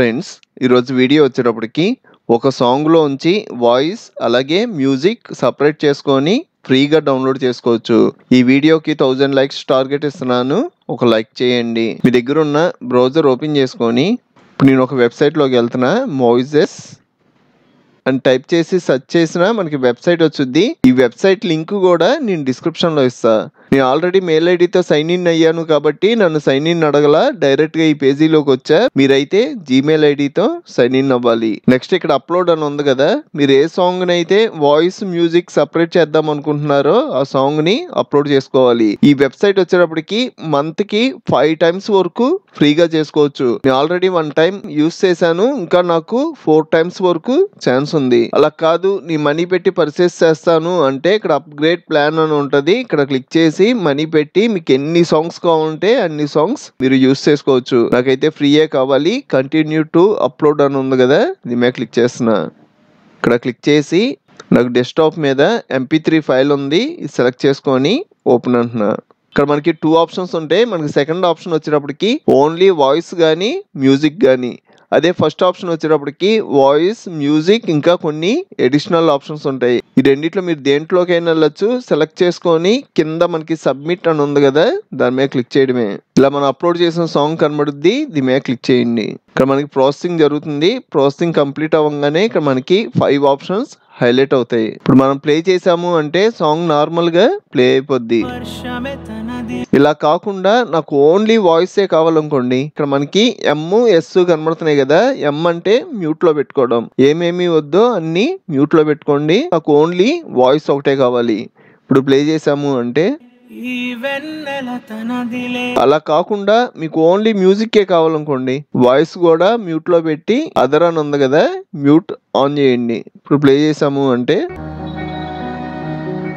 Friends ఈరోజు video వచ్చేటప్పటికి ఒక సాంగ్లోంచి వాయిస్ అలాగే మ్యూజిక్ సపరేట్ చేసుకొని ఫ్రీగా డౌన్లోడ్ చేసుకోవచ్చు. ఈ వీడియోకి 1000 లైక్స్ టార్గెట్ ఇస్తున్నాను. ఒక లైక్ చేయండి. మీ దగ్గర ఉన్న బ్రౌజర్ ఓపెన్ చేసుకొని ఇప్పుడు నేను ఒక వెబ్సైట్లోకి వెళ్తున్నా. మోయిజెస్ అని టైప్ చేసి సెర్చ్ చేసినా మనకి వెబ్సైట్ వచ్చుద్ది. ఈ వెబ్సైట్ లింక్ కూడా నేను డిస్క్రిప్షన్లో ఇస్తా. నేను ఆల్రెడీ మెయిల్ ఐడితో సైన్ ఇన్ అయ్యాను కాబట్టి నన్ను సైన్ ఇన్ అడగల, డైరెక్ట్గా ఈ పేజీలోకి వచ్చా. మీరైతే జీమెయిల్ ఐడితో సైన్ ఇన్ అవ్వాలి. నెక్స్ట్ ఇక్కడ అప్లోడ్ అని ఉంది కదా, మీరు ఏ సాంగ్ అయితే వాయిస్ మ్యూజిక్ సపరేట్ చేద్దాం అనుకుంటున్నారో ఆ సాంగ్ ని అప్లోడ్ చేసుకోవాలి. ఈ వెబ్సైట్ వచ్చేటప్పటికి మంత్ కి 5 times వరకు ఫ్రీగా చేసుకోవచ్చు. నేను ఆల్రెడీ 1 time యూస్ చేశాను, ఇంకా నాకు 4 times వరకు ఛాన్స్ ఉంది. అలా కాదు నీ మనీ పెట్టి పర్చేస్ చేస్తాను అంటే ఇక్కడ అప్గ్రేడ్ ప్లాన్ అని ఉంటది. ఇక్కడ క్లిక్ చేసి మనీ పెట్టి మీకు ఎన్ని సాంగ్స్ కావాలంటే అన్ని సాంగ్స్ మీరు యూస్ చేసుకోవచ్చు. నాకైతే ఫ్రీయే కావాలి. కంటిన్యూ టు అప్లోడ్ అని ఉంది కదా, దీని మీద క్లిక్ చేస్తున్నా. ఇక్కడ క్లిక్ చేసి నాకు డెస్క్టాప్ మీద MP3 ఫైల్ ఉంది, ఇది సెలెక్ట్ చేసుకొని ఓపెన్ అంటున్నా. ఇక్కడ మనకి 2 ఆప్షన్స్ ఉంటాయి. మనకి సెకండ్ ఆప్షన్ వచ్చేటప్పటికి ఓన్లీ వాయిస్ కానీ మ్యూజిక్ కానీ, అదే ఫస్ట్ ఆప్షన్ వచ్చేటప్పటికి వాయిస్ మ్యూజిక్ ఇంకా కొన్ని అడిషనల్ ఆప్షన్స్ ఉంటాయి. ఈ రెండిట్లో మీరు దేంట్లోకైనా వెళ్ళొచ్చు. సెలెక్ట్ చేసుకొని కింద మనకి సబ్మిట్ అని ఉంది కదా, దాని మీద క్లిక్ చేయడమే. ఇలా మనం అప్లోడ్ చేసిన సాంగ్ కనబడుద్ది, దీని మీద క్లిక్ చేయండి. ఇక్కడ మనకి ప్రాసెసింగ్ జరుగుతుంది. ప్రాసెసింగ్ కంప్లీట్ అవ్వగానే ఇక్కడ మనకి 5 ఆప్షన్స్ హైలైట్ అవుతాయి. ఇప్పుడు మనం ప్లే చేసాము అంటే సాంగ్ నార్మల్ గా ప్లే అయిపోద్ది. ఇలా కాకుండా నాకు ఓన్లీ వాయిసే కావాలనుకోండి, ఇక్కడ మనకి MS కనబడుతున్నాయి కదా, M అంటే మ్యూట్ లో పెట్టుకోవడం. ఏమేమి వద్దో అన్ని మ్యూట్ లో పెట్టుకోండి. నాకు ఓన్లీ వాయిస్ ఒకటే కావాలి. ఇప్పుడు ప్లే చేసాము అంటే, అలా కాకుండా మీకు ఓన్లీ మ్యూజిక్కే కావాలనుకోండి, వాయిస్ కూడా మ్యూట్ లో పెట్టి అదర్ అని ఉంది కదా, మ్యూట్ ఆన్ చేయండి. ఇప్పుడు ప్లే చేసాము అంటే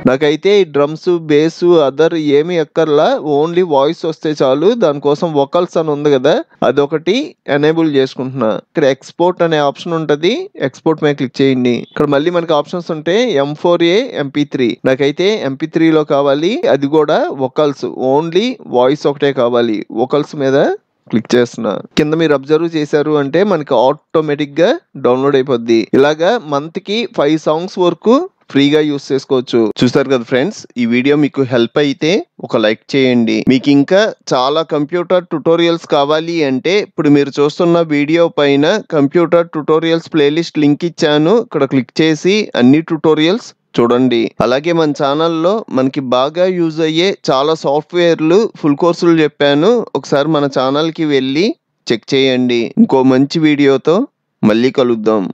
నాకైతే ఈ డ్రమ్స్ బేస్ అదర్ ఏమి ఎక్కర్లా, ఓన్లీ వాయిస్ వస్తే చాలు. దానికోసం వోకల్స్ అని ఉంది కదా, అదొకటి ఎనేబుల్ చేసుకుంటున్నా. ఇక్కడ ఎక్స్పోర్ట్ అనే ఆప్షన్ ఉంటది, ఎక్స్పోర్ట్ మీద క్లిక్ చేయండి. ఇక్కడ మళ్ళీ మనకి ఆప్షన్స్ ఉంటాయి, M4A MP3. నాకైతే MP3 లో కావాలి, అది కూడా వోకల్స్, ఓన్లీ వాయిస్ ఒకటే కావాలి. వోకల్స్ మీద క్లిక్ చేస్తున్నా. కింద మీరు అబ్జర్వ్ చేశారు అంటే మనకి ఆటోమేటిక్ గా డౌన్లోడ్ అయిపోద్ది. ఇలాగా మంత్ కి 5 songs వరకు ఫ్రీగా యూస్ చేసుకోవచ్చు. చూస్తారు కదా ఫ్రెండ్స్, ఈ వీడియో మీకు హెల్ప్ అయితే ఒక లైక్ చేయండి. మీకు ఇంకా చాలా కంప్యూటర్ ట్యుటోరియల్స్ కావాలి అంటే ఇప్పుడు మీరు చూస్తున్న వీడియో పైన కంప్యూటర్ ట్యుటోరియల్స్ ప్లేలిస్ట్ లింక్ ఇచ్చాను. ఇక్కడ క్లిక్ చేసి అన్ని ట్యుటోరియల్స్ చూడండి. అలాగే మన ఛానల్లో మనకి బాగా యూజ్ అయ్యే చాలా సాఫ్ట్వేర్లు ఫుల్ కోర్సులు చెప్పాను. ఒకసారి మన ఛానల్కి వెళ్ళి చెక్ చేయండి. ఇంకో మంచి వీడియోతో మళ్ళీ కలుద్దాం.